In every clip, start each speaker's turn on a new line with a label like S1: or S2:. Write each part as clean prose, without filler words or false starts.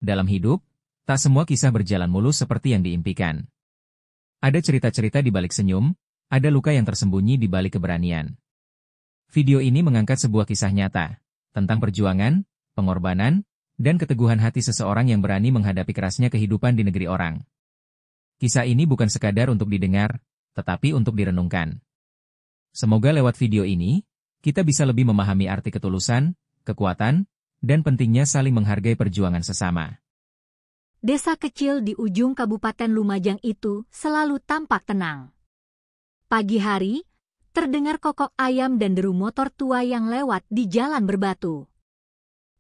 S1: Dalam hidup, tak semua kisah berjalan mulus seperti yang diimpikan. Ada cerita-cerita di balik senyum, ada luka yang tersembunyi di balik keberanian. Video ini mengangkat sebuah kisah nyata, tentang perjuangan, pengorbanan, dan keteguhan hati seseorang yang berani menghadapi kerasnya kehidupan di negeri orang. Kisah ini bukan sekadar untuk didengar, tetapi untuk direnungkan. Semoga lewat video ini, kita bisa lebih memahami arti ketulusan, kekuatan, dan pentingnya saling menghargai perjuangan sesama.
S2: Desa kecil di ujung Kabupaten Lumajang itu selalu tampak tenang. Pagi hari, terdengar kokok ayam dan deru motor tua yang lewat di jalan berbatu.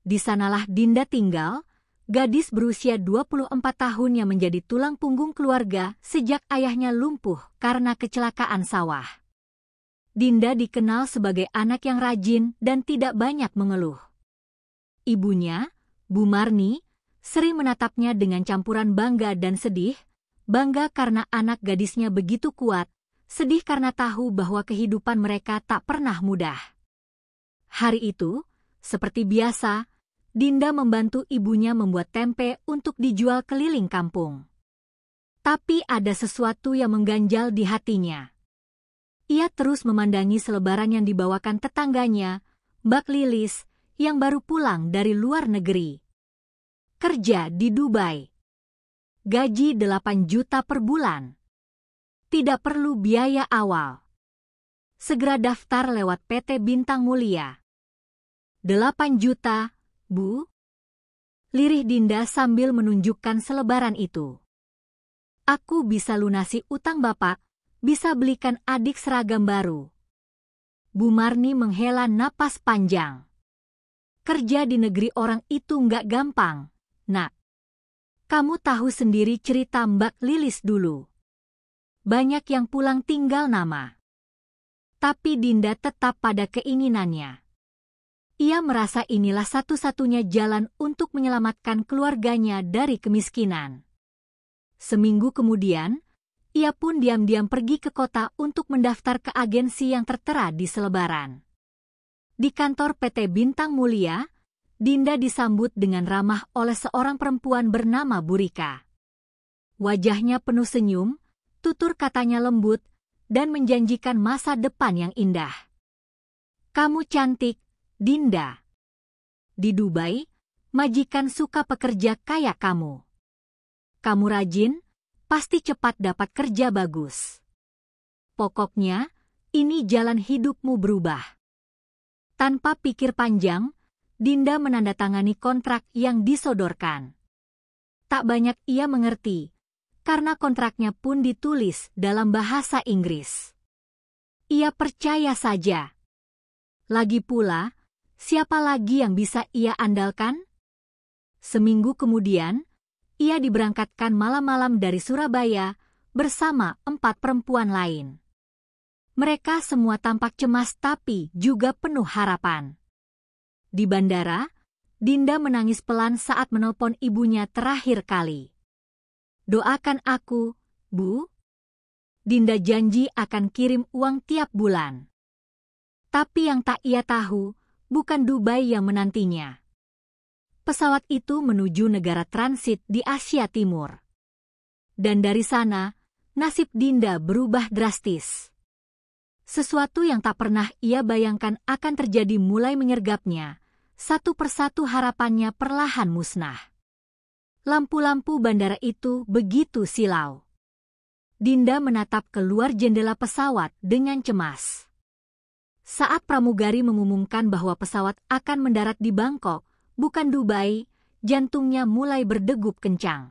S2: Di sanalah Dinda tinggal, gadis berusia 24 tahun yang menjadi tulang punggung keluarga sejak ayahnya lumpuh karena kecelakaan sawah. Dinda dikenal sebagai anak yang rajin dan tidak banyak mengeluh. Ibunya, Bu Marni, sering menatapnya dengan campuran bangga dan sedih, bangga karena anak gadisnya begitu kuat, sedih karena tahu bahwa kehidupan mereka tak pernah mudah. Hari itu, seperti biasa, Dinda membantu ibunya membuat tempe untuk dijual keliling kampung. Tapi ada sesuatu yang mengganjal di hatinya. Ia terus memandangi selebaran yang dibawakan tetangganya, Mbak Lilis, yang baru pulang dari luar negeri. Kerja di Dubai. Gaji 8 juta per bulan. Tidak perlu biaya awal. Segera daftar lewat PT Bintang Mulia. 8 juta, Bu? Lirih Dinda sambil menunjukkan selebaran itu. Aku bisa lunasi utang Bapak, bisa belikan adik seragam baru. Bu Marni menghela napas panjang. Kerja di negeri orang itu nggak gampang, Nak. Kamu tahu sendiri cerita Mbak Lilis dulu. Banyak yang pulang tinggal nama. Tapi Dinda tetap pada keinginannya. Ia merasa inilah satu-satunya jalan untuk menyelamatkan keluarganya dari kemiskinan. Seminggu kemudian, ia pun diam-diam pergi ke kota untuk mendaftar ke agensi yang tertera di selebaran. Di kantor PT Bintang Mulia, Dinda disambut dengan ramah oleh seorang perempuan bernama Burika. Wajahnya penuh senyum, tutur katanya lembut, dan menjanjikan masa depan yang indah. Kamu cantik, Dinda. Di Dubai, majikan suka pekerja kayak kamu. Kamu rajin, pasti cepat dapat kerja bagus. Pokoknya, ini jalan hidupmu berubah. Tanpa pikir panjang, Dinda menandatangani kontrak yang disodorkan. Tak banyak ia mengerti, karena kontraknya pun ditulis dalam bahasa Inggris. Ia percaya saja. Lagi pula, siapa lagi yang bisa ia andalkan? Seminggu kemudian, ia diberangkatkan malam-malam dari Surabaya bersama 4 perempuan lain. Mereka semua tampak cemas tapi juga penuh harapan. Di bandara, Dinda menangis pelan saat menelpon ibunya terakhir kali. Doakan aku, Bu. Dinda janji akan kirim uang tiap bulan. Tapi yang tak ia tahu, bukan Dubai yang menantinya. Pesawat itu menuju negara transit di Asia Timur. Dan dari sana, nasib Dinda berubah drastis. Sesuatu yang tak pernah ia bayangkan akan terjadi mulai menyergapnya. Satu persatu harapannya perlahan musnah. Lampu-lampu bandara itu begitu silau. Dinda menatap keluar jendela pesawat dengan cemas. Saat pramugari mengumumkan bahwa pesawat akan mendarat di Bangkok, bukan Dubai, jantungnya mulai berdegup kencang.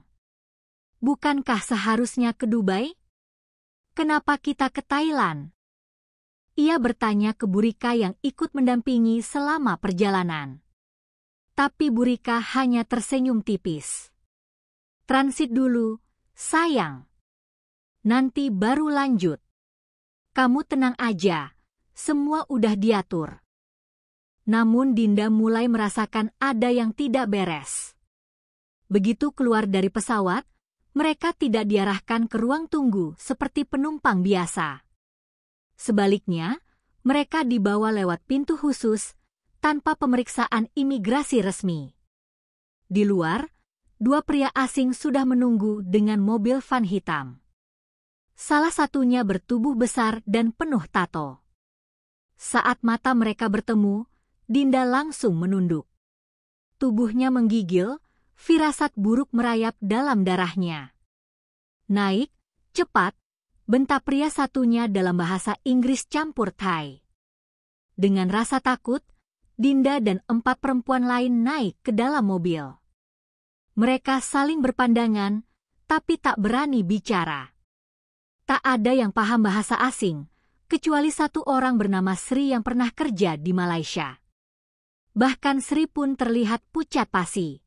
S2: Bukankah seharusnya ke Dubai? Kenapa kita ke Thailand? Ia bertanya ke Burika yang ikut mendampingi selama perjalanan. Tapi Burika hanya tersenyum tipis. Transit dulu, sayang. Nanti baru lanjut. Kamu tenang aja, semua udah diatur. Namun Dinda mulai merasakan ada yang tidak beres. Begitu keluar dari pesawat, mereka tidak diarahkan ke ruang tunggu seperti penumpang biasa. Sebaliknya, mereka dibawa lewat pintu khusus tanpa pemeriksaan imigrasi resmi. Di luar, dua pria asing sudah menunggu dengan mobil van hitam. Salah satunya bertubuh besar dan penuh tato. Saat mata mereka bertemu, Dinda langsung menunduk. Tubuhnya menggigil, firasat buruk merayap dalam darahnya. Naik, cepat, bentak pria satunya dalam bahasa Inggris campur Thai. Dengan rasa takut, Dinda dan 4 perempuan lain naik ke dalam mobil. Mereka saling berpandangan, tapi tak berani bicara. Tak ada yang paham bahasa asing, kecuali satu orang bernama Sri yang pernah kerja di Malaysia. Bahkan Sri pun terlihat pucat pasi.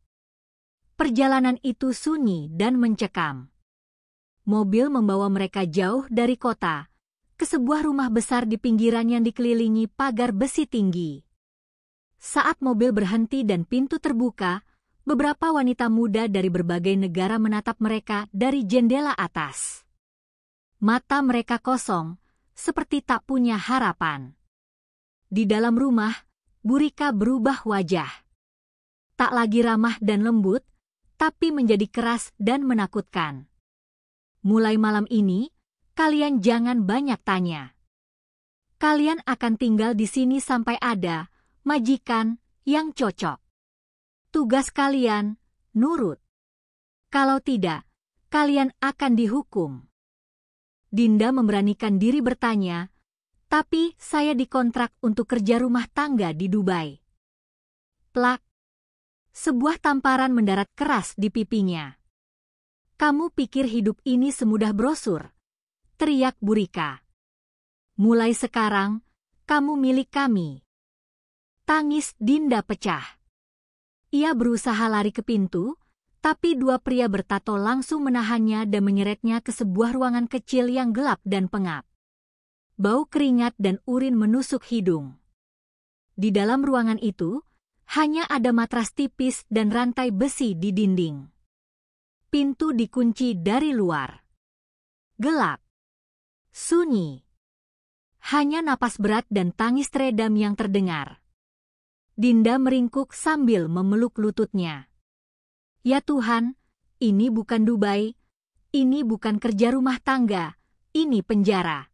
S2: Perjalanan itu sunyi dan mencekam. Mobil membawa mereka jauh dari kota, ke sebuah rumah besar di pinggiran yang dikelilingi pagar besi tinggi. Saat mobil berhenti dan pintu terbuka, beberapa wanita muda dari berbagai negara menatap mereka dari jendela atas. Mata mereka kosong, seperti tak punya harapan. Di dalam rumah, Burika berubah wajah. Tak lagi ramah dan lembut, tapi menjadi keras dan menakutkan. Mulai malam ini, kalian jangan banyak tanya. Kalian akan tinggal di sini sampai ada majikan yang cocok. Tugas kalian, nurut. Kalau tidak, kalian akan dihukum. Dinda memberanikan diri bertanya, tapi saya dikontrak untuk kerja rumah tangga di Dubai. Plak. Sebuah tamparan mendarat keras di pipinya. Kamu pikir hidup ini semudah brosur? Teriak Burika. Mulai sekarang, kamu milik kami. Tangis Dinda pecah. Ia berusaha lari ke pintu, tapi 2 pria bertato langsung menahannya dan menyeretnya ke sebuah ruangan kecil yang gelap dan pengap. Bau keringat dan urin menusuk hidung. Di dalam ruangan itu, hanya ada matras tipis dan rantai besi di dinding. Pintu dikunci dari luar. Gelap. Sunyi. Hanya napas berat dan tangis teredam yang terdengar. Dinda meringkuk sambil memeluk lututnya. Ya Tuhan, ini bukan Dubai, ini bukan kerja rumah tangga, ini penjara.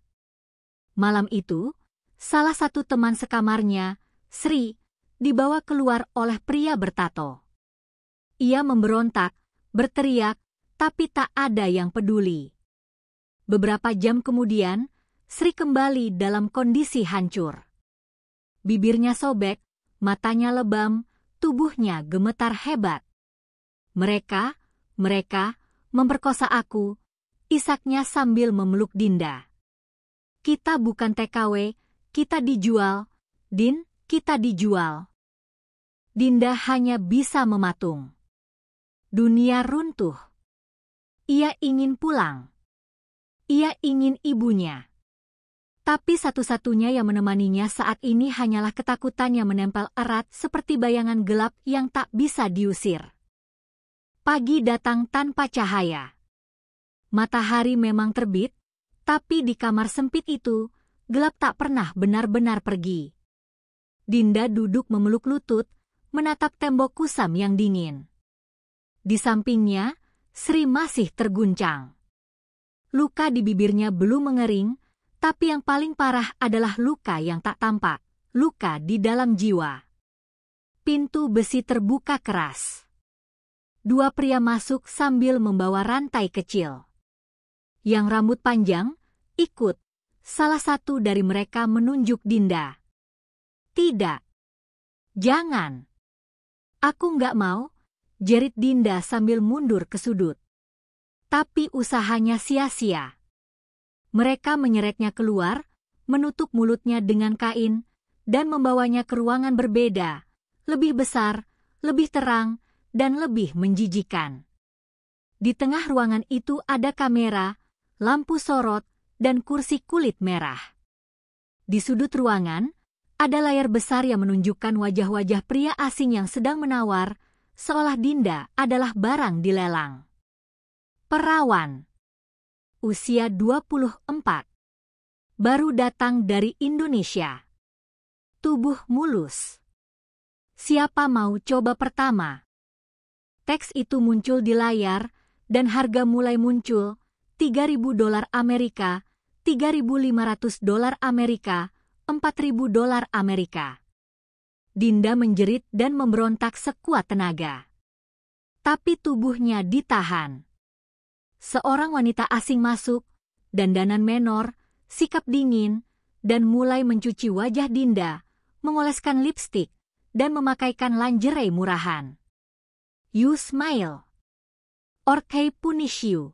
S2: Malam itu, salah satu teman sekamarnya, Sri, dibawa keluar oleh pria bertato. Ia memberontak, berteriak, tapi tak ada yang peduli. Beberapa jam kemudian, Sri kembali dalam kondisi hancur. Bibirnya sobek, matanya lebam, tubuhnya gemetar hebat. Mereka memperkosa aku, isaknya sambil memeluk Dinda. Kita bukan TKW, kita dijual, Din, kita dijual. Dinda hanya bisa mematung. Dunia runtuh. Ia ingin pulang. Ia ingin ibunya. Tapi satu-satunya yang menemaninya saat ini hanyalah ketakutan yang menempel erat seperti bayangan gelap yang tak bisa diusir. Pagi datang tanpa cahaya. Matahari memang terbit, tapi di kamar sempit itu, gelap tak pernah benar-benar pergi. Dinda duduk memeluk lutut, menatap tembok kusam yang dingin. Di sampingnya, Sri masih terguncang. Luka di bibirnya belum mengering, tapi yang paling parah adalah luka yang tak tampak, luka di dalam jiwa. Pintu besi terbuka keras. 2 pria masuk sambil membawa rantai kecil. Yang rambut panjang, ikut. Salah satu dari mereka menunjuk Dinda. Tidak. Jangan. Aku nggak mau, jerit Dinda sambil mundur ke sudut. Tapi usahanya sia-sia. Mereka menyeretnya keluar, menutup mulutnya dengan kain, dan membawanya ke ruangan berbeda, lebih besar, lebih terang, dan lebih menjijikan. Di tengah ruangan itu ada kamera, lampu sorot, dan kursi kulit merah. Di sudut ruangan, ada layar besar yang menunjukkan wajah-wajah pria asing yang sedang menawar, seolah Dinda adalah barang dilelang. Perawan. Usia 24. Baru datang dari Indonesia. Tubuh mulus. Siapa mau coba pertama? Teks itu muncul di layar, dan harga mulai muncul, $3.000 Amerika, $3.500 Amerika, $4.000 Amerika. Dinda menjerit dan memberontak sekuat tenaga. Tapi tubuhnya ditahan. Seorang wanita asing masuk, dandanan menor, sikap dingin, dan mulai mencuci wajah Dinda, mengoleskan lipstik, dan memakaikan lingerie murahan. You smile. Or I punish you.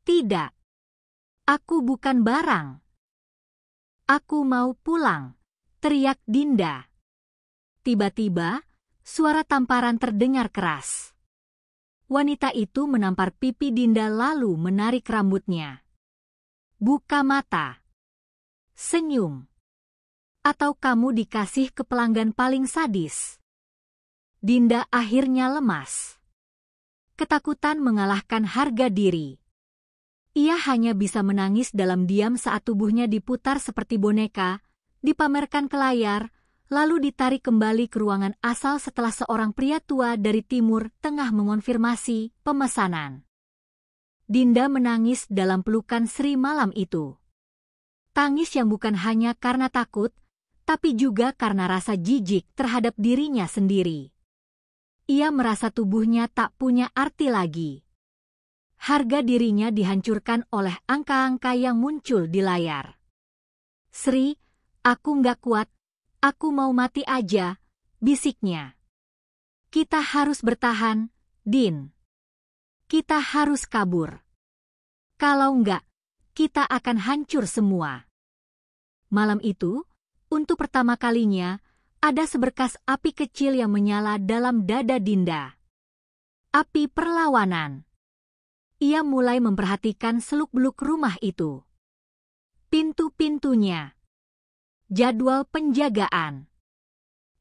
S2: Tidak. Aku bukan barang. Aku mau pulang, teriak Dinda. Tiba-tiba, suara tamparan terdengar keras. Wanita itu menampar pipi Dinda lalu menarik rambutnya. Buka mata. Senyum. Atau kamu dikasih ke pelanggan paling sadis. Dinda akhirnya lemas. Ketakutan mengalahkan harga diri. Ia hanya bisa menangis dalam diam saat tubuhnya diputar seperti boneka, dipamerkan ke layar, lalu ditarik kembali ke ruangan asal setelah seorang pria tua dari Timur Tengah mengonfirmasi pemesanan. Dinda menangis dalam pelukan Sri malam itu. Tangis yang bukan hanya karena takut, tapi juga karena rasa jijik terhadap dirinya sendiri. Ia merasa tubuhnya tak punya arti lagi. Harga dirinya dihancurkan oleh angka-angka yang muncul di layar. Sri, aku nggak kuat, aku mau mati aja, bisiknya. Kita harus bertahan, Din. Kita harus kabur. Kalau nggak, kita akan hancur semua. Malam itu, untuk pertama kalinya, ada seberkas api kecil yang menyala dalam dada Dinda. Api perlawanan. Ia mulai memperhatikan seluk-beluk rumah itu. Pintu-pintunya. Jadwal penjagaan.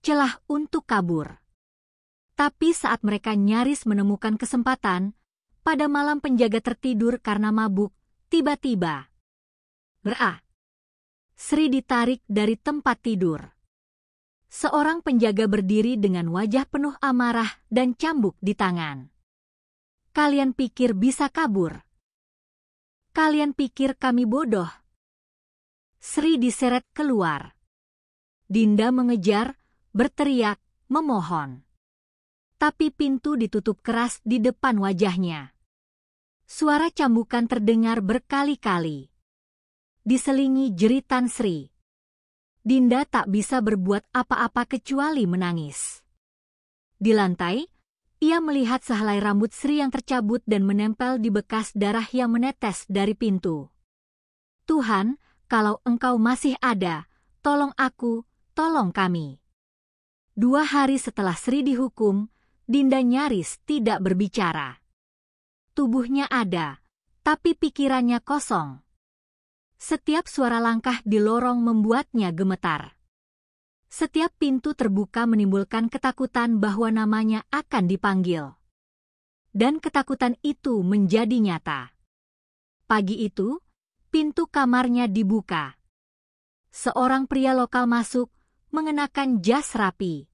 S2: Celah untuk kabur. Tapi saat mereka nyaris menemukan kesempatan, pada malam penjaga tertidur karena mabuk, tiba-tiba. Sri ditarik dari tempat tidur. Seorang penjaga berdiri dengan wajah penuh amarah dan cambuk di tangan. Kalian pikir bisa kabur? Kalian pikir kami bodoh? Sri diseret keluar. Dinda mengejar, berteriak, memohon. Tapi pintu ditutup keras di depan wajahnya. Suara cambukan terdengar berkali-kali. Diselingi jeritan Sri. Dinda tak bisa berbuat apa-apa kecuali menangis. Di lantai, ia melihat sehelai rambut Sri yang tercabut dan menempel di bekas darah yang menetes dari pintu. Tuhan, kalau Engkau masih ada, tolong aku, tolong kami. 2 hari setelah Sri dihukum, Dinda nyaris tidak berbicara. Tubuhnya ada, tapi pikirannya kosong. Setiap suara langkah di lorong membuatnya gemetar. Setiap pintu terbuka menimbulkan ketakutan bahwa namanya akan dipanggil. Dan ketakutan itu menjadi nyata. Pagi itu, pintu kamarnya dibuka. Seorang pria lokal masuk, mengenakan jas rapi.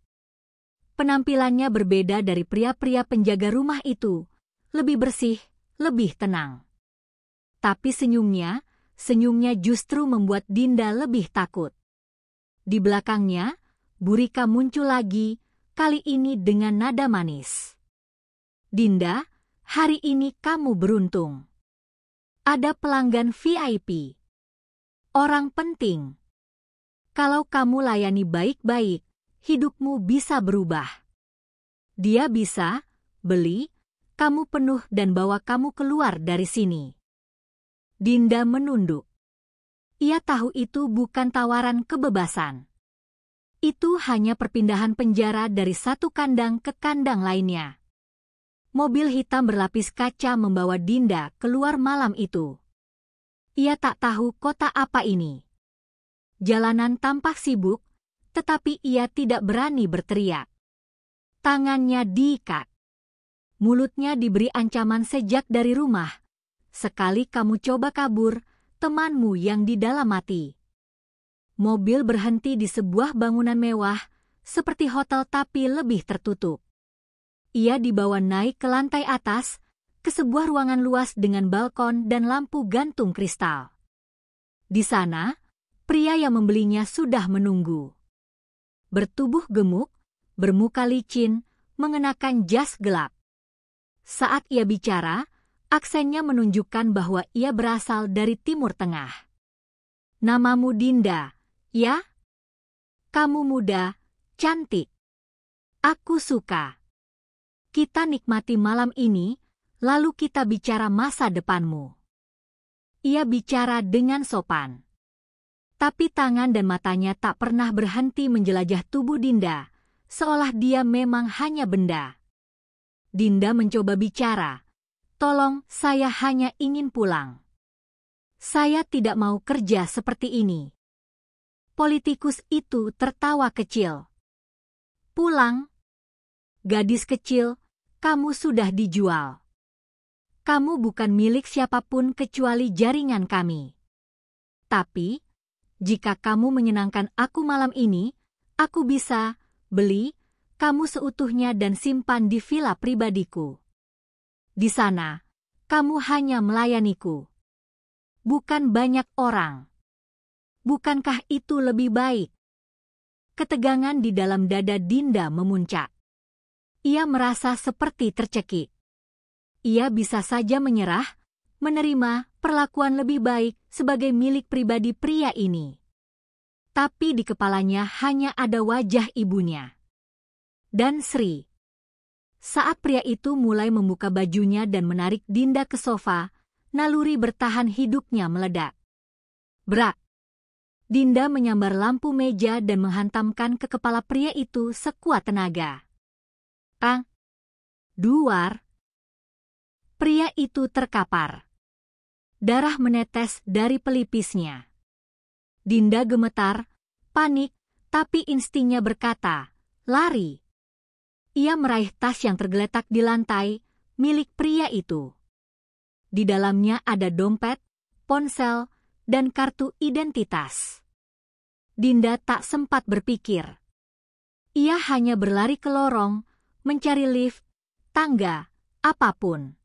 S2: Penampilannya berbeda dari pria-pria penjaga rumah itu, lebih bersih, lebih tenang. Tapi senyumnya justru membuat Dinda lebih takut. Di belakangnya, Burika muncul lagi, kali ini dengan nada manis. Dinda, hari ini kamu beruntung. Ada pelanggan VIP. Orang penting. Kalau kamu layani baik-baik, hidupmu bisa berubah. Dia bisa beli kamu penuh dan bawa kamu keluar dari sini. Dinda menunduk. Ia tahu itu bukan tawaran kebebasan. Itu hanya perpindahan penjara dari satu kandang ke kandang lainnya. Mobil hitam berlapis kaca membawa Dinda keluar malam itu. Ia tak tahu kota apa ini. Jalanan tampak sibuk, tetapi ia tidak berani berteriak. Tangannya diikat. Mulutnya diberi ancaman sejak dari rumah. Sekali kamu coba kabur, temanmu yang di dalam mati. Mobil berhenti di sebuah bangunan mewah, seperti hotel tapi lebih tertutup. Ia dibawa naik ke lantai atas, ke sebuah ruangan luas dengan balkon dan lampu gantung kristal. Di sana, pria yang membelinya sudah menunggu. Bertubuh gemuk, bermuka licin, mengenakan jas gelap. Saat ia bicara, aksennya menunjukkan bahwa ia berasal dari Timur Tengah. "Namamu Dinda, ya? Kamu muda, cantik. Aku suka. Kita nikmati malam ini, lalu kita bicara masa depanmu." Ia bicara dengan sopan. Tapi tangan dan matanya tak pernah berhenti menjelajah tubuh Dinda, seolah dia memang hanya benda. Dinda mencoba bicara. "Tolong, saya hanya ingin pulang. Saya tidak mau kerja seperti ini." Politikus itu tertawa kecil. "Pulang? Gadis kecil, kamu sudah dijual. Kamu bukan milik siapapun kecuali jaringan kami. Tapi, jika kamu menyenangkan aku malam ini, aku bisa beli kamu seutuhnya dan simpan di villa pribadiku. Di sana, kamu hanya melayaniku. Bukan banyak orang. Bukankah itu lebih baik?" Ketegangan di dalam dada Dinda memuncak. Ia merasa seperti tercekik. Ia bisa saja menyerah, menerima perlakuan lebih baik sebagai milik pribadi pria ini. Tapi di kepalanya hanya ada wajah ibunya. Dan Sri. Saat pria itu mulai membuka bajunya dan menarik Dinda ke sofa, naluri bertahan hidupnya meledak. Brak! Dinda menyambar lampu meja dan menghantamkan ke kepala pria itu sekuat tenaga. "Tang! Duar!" Pria itu terkapar. Darah menetes dari pelipisnya. Dinda gemetar, panik, tapi instingnya berkata, "Lari!" Ia meraih tas yang tergeletak di lantai, milik pria itu. Di dalamnya ada dompet, ponsel, dan kartu identitas. Dinda tak sempat berpikir. Ia hanya berlari ke lorong, mencari lift, tangga, apapun.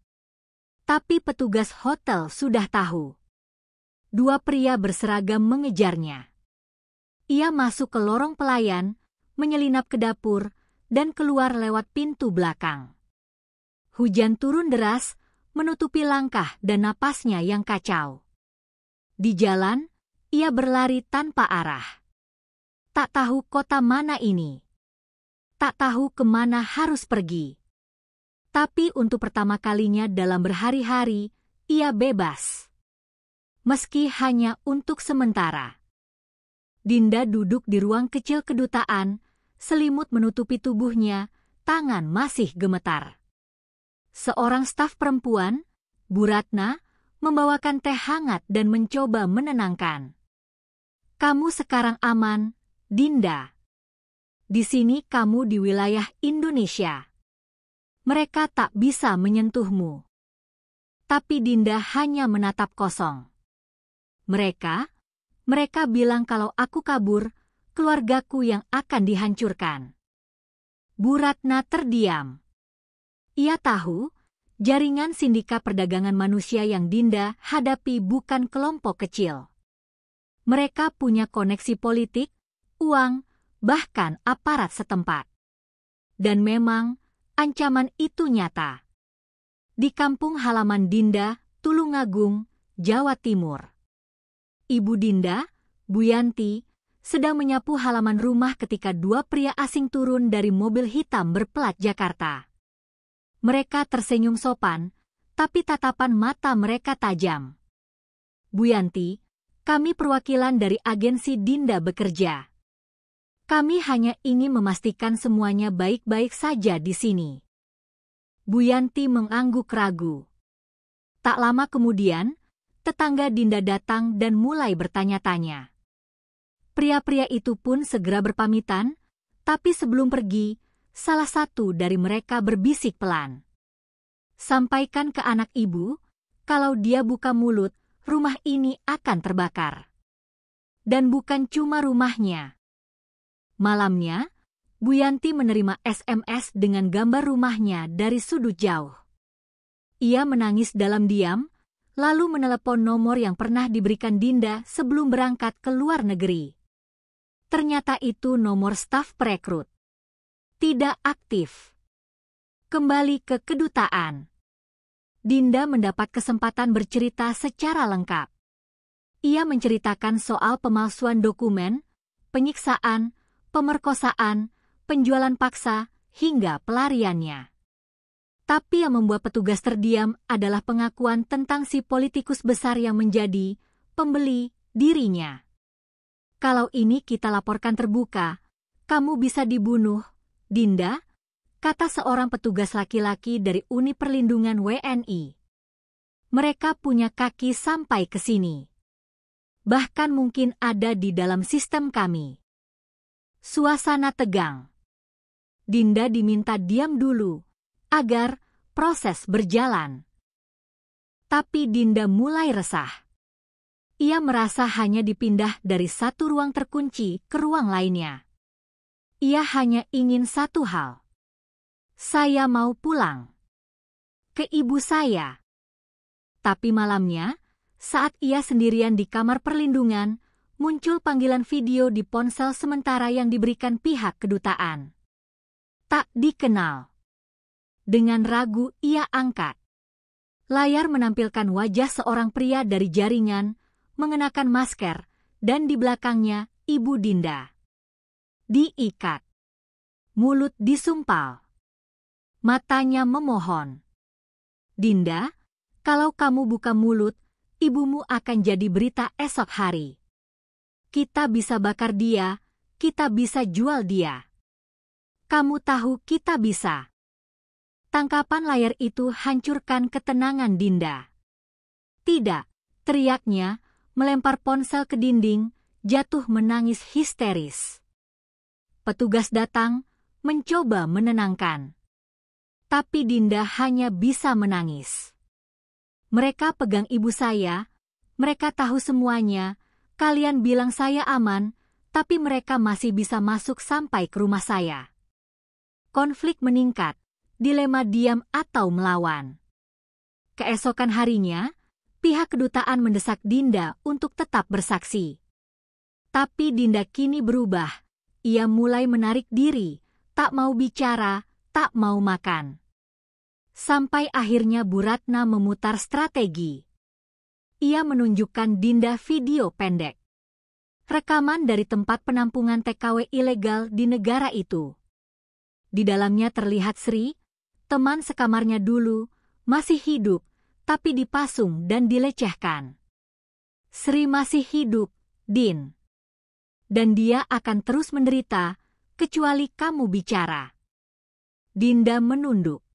S2: Tapi petugas hotel sudah tahu. Dua pria berseragam mengejarnya. Ia masuk ke lorong pelayan, menyelinap ke dapur, dan keluar lewat pintu belakang. Hujan turun deras, menutupi langkah dan napasnya yang kacau. Di jalan, ia berlari tanpa arah. Tak tahu kota mana ini. Tak tahu kemana harus pergi. Tapi untuk pertama kalinya dalam berhari-hari, ia bebas. Meski hanya untuk sementara. Dinda duduk di ruang kecil kedutaan, selimut menutupi tubuhnya, tangan masih gemetar. Seorang staf perempuan, Bu Ratna, membawakan teh hangat dan mencoba menenangkan. "Kamu sekarang aman, Dinda. Di sini kamu di wilayah Indonesia. Mereka tak bisa menyentuhmu." Tapi Dinda hanya menatap kosong. Mereka bilang kalau aku kabur, keluargaku yang akan dihancurkan. Bu Ratna terdiam. Ia tahu, jaringan sindikat perdagangan manusia yang Dinda hadapi bukan kelompok kecil. Mereka punya koneksi politik, uang, bahkan aparat setempat. Dan memang, ancaman itu nyata. Di kampung halaman Dinda, Tulungagung, Jawa Timur. Ibu Dinda, Bu Yanti, sedang menyapu halaman rumah ketika dua pria asing turun dari mobil hitam berplat Jakarta. Mereka tersenyum sopan, tapi tatapan mata mereka tajam. "Bu Yanti, kami perwakilan dari agensi Dinda bekerja. Kami hanya ingin memastikan semuanya baik-baik saja di sini." Bu Yanti mengangguk ragu. Tak lama kemudian, tetangga Dinda datang dan mulai bertanya-tanya. Pria-pria itu pun segera berpamitan, tapi sebelum pergi, salah satu dari mereka berbisik pelan. "Sampaikan ke anak ibu, kalau dia buka mulut, rumah ini akan terbakar. Dan bukan cuma rumahnya." Malamnya, Bu Yanti menerima SMS dengan gambar rumahnya dari sudut jauh. Ia menangis dalam diam, lalu menelepon nomor yang pernah diberikan Dinda sebelum berangkat ke luar negeri. Ternyata itu nomor staf perekrut. Tidak aktif. Kembali ke kedutaan. Dinda mendapat kesempatan bercerita secara lengkap. Ia menceritakan soal pemalsuan dokumen, penyiksaan, pemerkosaan, penjualan paksa, hingga pelariannya. Tapi yang membuat petugas terdiam adalah pengakuan tentang si politikus besar yang menjadi pembeli dirinya. Kalau ini kita laporkan terbuka, kamu bisa dibunuh, Dinda, kata seorang petugas laki-laki dari Unit Perlindungan WNI. Mereka punya kaki sampai ke sini. Bahkan mungkin ada di dalam sistem kami. Suasana tegang. Dinda diminta diam dulu, agar proses berjalan. Tapi Dinda mulai resah. Ia merasa hanya dipindah dari satu ruang terkunci ke ruang lainnya. Ia hanya ingin satu hal. Saya mau pulang. Ke ibu saya. Tapi malamnya, saat ia sendirian di kamar perlindungan, muncul panggilan video di ponsel sementara yang diberikan pihak kedutaan. Tak dikenal. Dengan ragu ia angkat. Layar menampilkan wajah seorang pria dari jaringan, mengenakan masker, dan di belakangnya Ibu Dinda. Diikat. Mulut disumpal. Matanya memohon. Dinda, kalau kamu buka mulut, ibumu akan jadi berita esok hari. Kita bisa bakar dia, kita bisa jual dia. Kamu tahu kita bisa. Tangkapan layar itu hancurkan ketenangan Dinda. Tidak, teriaknya, melempar ponsel ke dinding, jatuh menangis histeris. Petugas datang, mencoba menenangkan. Tapi Dinda hanya bisa menangis. Mereka pegang ibu saya, mereka tahu semuanya, kalian bilang saya aman, tapi mereka masih bisa masuk sampai ke rumah saya. Konflik meningkat. Dilema diam atau melawan. Keesokan harinya, pihak kedutaan mendesak Dinda untuk tetap bersaksi. Tapi Dinda kini berubah. Ia mulai menarik diri, tak mau bicara, tak mau makan. Sampai akhirnya Bu Ratna memutar strategi. Ia menunjukkan Dinda video pendek. Rekaman dari tempat penampungan TKW ilegal di negara itu. Di dalamnya terlihat Sri, teman sekamarnya dulu, masih hidup, tapi dipasung dan dilecehkan. Sri masih hidup, Din. Dan dia akan terus menderita, kecuali kamu bicara. Dinda menunduk.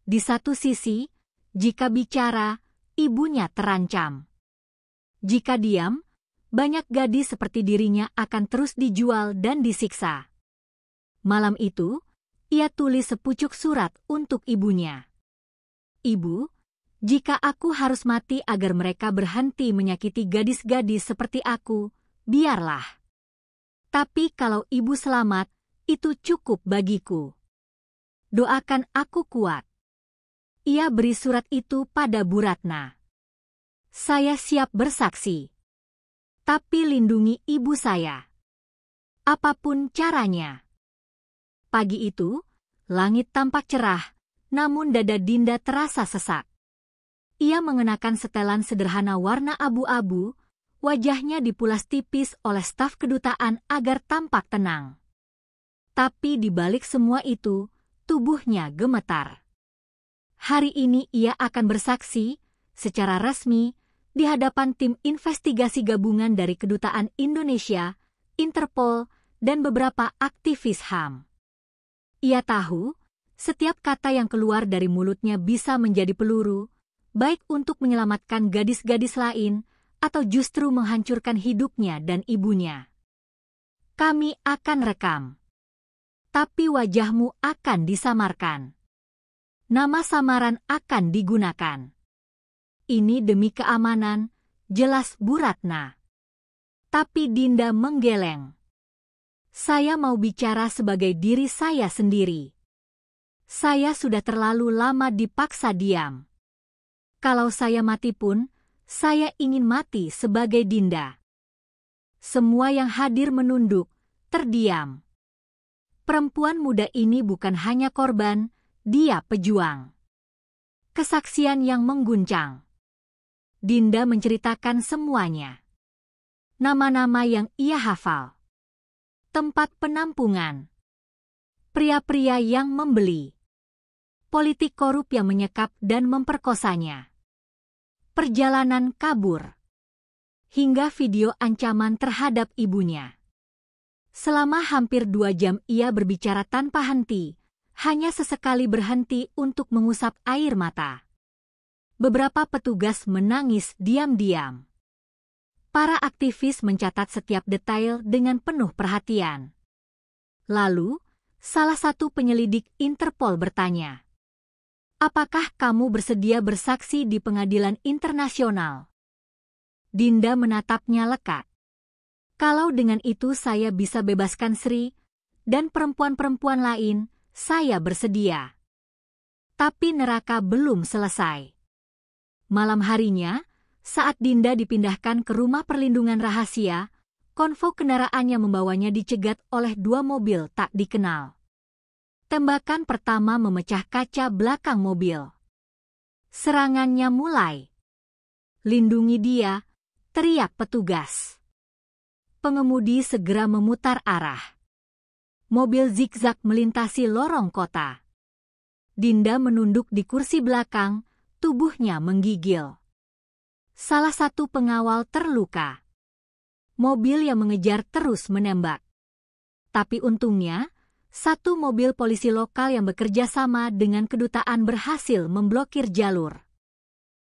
S2: Di satu sisi, jika bicara, ibunya terancam. Jika diam, banyak gadis seperti dirinya akan terus dijual dan disiksa. Malam itu, ia tulis sepucuk surat untuk ibunya. Ibu, jika aku harus mati agar mereka berhenti menyakiti gadis-gadis seperti aku, biarlah. Tapi kalau ibu selamat, itu cukup bagiku. Doakan aku kuat. Ia beri surat itu pada Bu Ratna. Saya siap bersaksi. Tapi lindungi ibu saya. Apapun caranya. Pagi itu, langit tampak cerah, namun dada Dinda terasa sesak. Ia mengenakan setelan sederhana warna abu-abu, wajahnya dipulas tipis oleh staf kedutaan agar tampak tenang. Tapi di balik semua itu, tubuhnya gemetar. Hari ini ia akan bersaksi, secara resmi, di hadapan tim investigasi gabungan dari Kedutaan Indonesia, Interpol, dan beberapa aktivis HAM. Ia tahu, setiap kata yang keluar dari mulutnya bisa menjadi peluru, baik untuk menyelamatkan gadis-gadis lain, atau justru menghancurkan hidupnya dan ibunya. Kami akan rekam. Tapi wajahmu akan disamarkan. Nama samaran akan digunakan. Ini demi keamanan, jelas Bu Ratna. Tapi Dinda menggeleng. Saya mau bicara sebagai diri saya sendiri. Saya sudah terlalu lama dipaksa diam. Kalau saya mati pun, saya ingin mati sebagai Dinda. Semua yang hadir menunduk, terdiam. Perempuan muda ini bukan hanya korban, dia pejuang. Kesaksian yang mengguncang. Dinda menceritakan semuanya. Nama-nama yang ia hafal. Tempat penampungan. Pria-pria yang membeli. Politik korup yang menyekap dan memperkosanya. Perjalanan kabur. Hingga video ancaman terhadap ibunya. Selama hampir 2 jam ia berbicara tanpa henti, hanya sesekali berhenti untuk mengusap air mata. Beberapa petugas menangis diam-diam. Para aktivis mencatat setiap detail dengan penuh perhatian. Lalu, salah satu penyelidik Interpol bertanya, "Apakah kamu bersedia bersaksi di pengadilan internasional?" Dinda menatapnya lekat. "Kalau dengan itu saya bisa bebaskan Sri dan perempuan-perempuan lain, saya bersedia." Tapi neraka belum selesai. Malam harinya, saat Dinda dipindahkan ke rumah perlindungan rahasia, konvoi kendaraannya membawanya dicegat oleh 2 mobil tak dikenal. Tembakan pertama memecah kaca belakang mobil. Serangannya mulai. "Lindungi dia," teriak petugas. Pengemudi segera memutar arah. Mobil zigzag melintasi lorong kota. Dinda menunduk di kursi belakang, tubuhnya menggigil. Salah satu pengawal terluka. Mobil yang mengejar terus menembak. Tapi untungnya, 1 mobil polisi lokal yang bekerja sama dengan kedutaan berhasil memblokir jalur.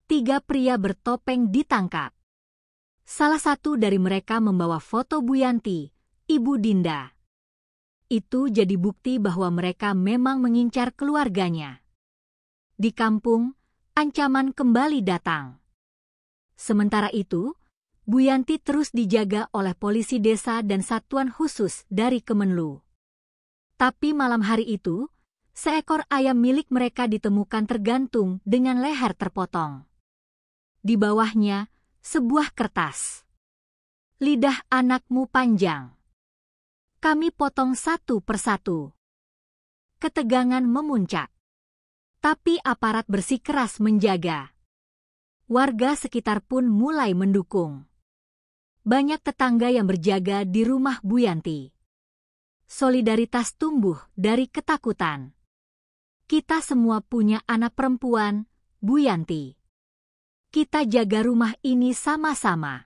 S2: 3 pria bertopeng ditangkap. Salah satu dari mereka membawa foto Bu Yanti, ibu Dinda. Itu jadi bukti bahwa mereka memang mengincar keluarganya. Di kampung, ancaman kembali datang. Sementara itu, Bu Yanti terus dijaga oleh polisi desa dan satuan khusus dari Kemenlu. Tapi malam hari itu, seekor ayam milik mereka ditemukan tergantung dengan leher terpotong. Di bawahnya, sebuah kertas. "Lidah anakmu panjang. Kami potong satu persatu." Ketegangan memuncak. Tapi aparat bersikeras menjaga. Warga sekitar pun mulai mendukung. Banyak tetangga yang berjaga di rumah Bu Yanti. Solidaritas tumbuh dari ketakutan. "Kita semua punya anak perempuan, Bu Yanti. Kita jaga rumah ini sama-sama."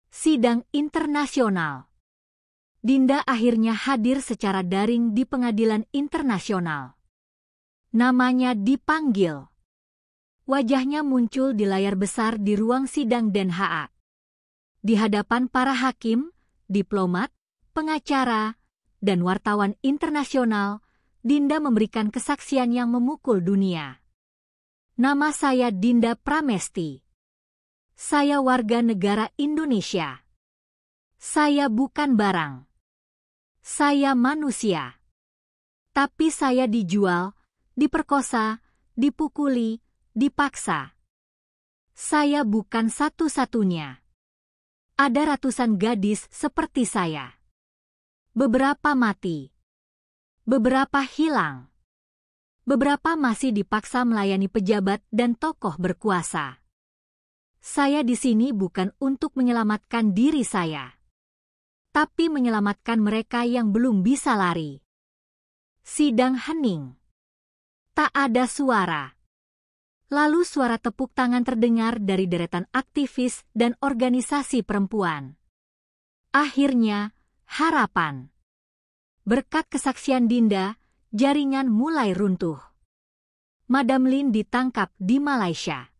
S2: Sidang internasional. Dinda akhirnya hadir secara daring di pengadilan internasional. Namanya dipanggil. Wajahnya muncul di layar besar di ruang sidang Den Haag. Di hadapan para hakim, diplomat, pengacara, dan wartawan internasional, Dinda memberikan kesaksian yang memukul dunia. "Nama saya Dinda Pramesti. Saya warga negara Indonesia. Saya bukan barang. Saya manusia. Tapi saya dijual, diperkosa, dipukuli, dipaksa. Saya bukan satu-satunya. Ada ratusan gadis seperti saya. Beberapa mati. Beberapa hilang. Beberapa masih dipaksa melayani pejabat dan tokoh berkuasa. Saya di sini bukan untuk menyelamatkan diri saya, tapi menyelamatkan mereka yang belum bisa lari." Sidang hening. Tak ada suara. Lalu suara tepuk tangan terdengar dari deretan aktivis dan organisasi perempuan. Akhirnya, harapan. Berkat kesaksian Dinda, jaringan mulai runtuh. Madam Lin ditangkap di Malaysia.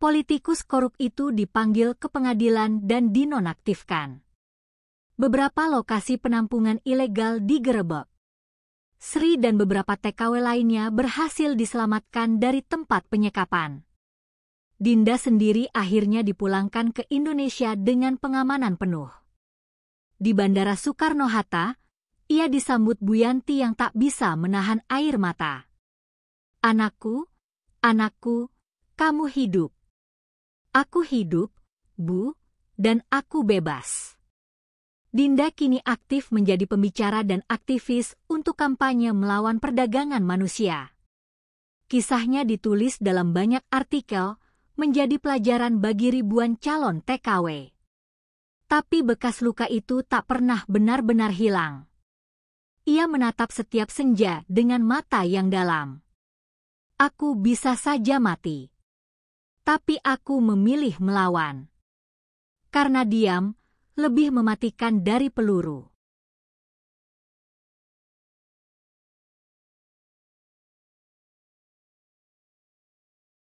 S2: Politikus korup itu dipanggil ke pengadilan dan dinonaktifkan. Beberapa lokasi penampungan ilegal digerebek. Sri dan beberapa TKW lainnya berhasil diselamatkan dari tempat penyekapan. Dinda sendiri akhirnya dipulangkan ke Indonesia dengan pengamanan penuh. Di Bandara Soekarno-Hatta, ia disambut Bu Yanti yang tak bisa menahan air mata. "Anakku, anakku, kamu hidup." "Aku hidup, Bu, dan aku bebas." Dinda kini aktif menjadi pembicara dan aktivis untuk kampanye melawan perdagangan manusia. Kisahnya ditulis dalam banyak artikel, menjadi pelajaran bagi ribuan calon TKW. Tapi bekas luka itu tak pernah benar-benar hilang. Ia menatap setiap senja dengan mata yang dalam. "Aku bisa saja mati. Tapi aku memilih melawan. Karena diam lebih mematikan dari peluru."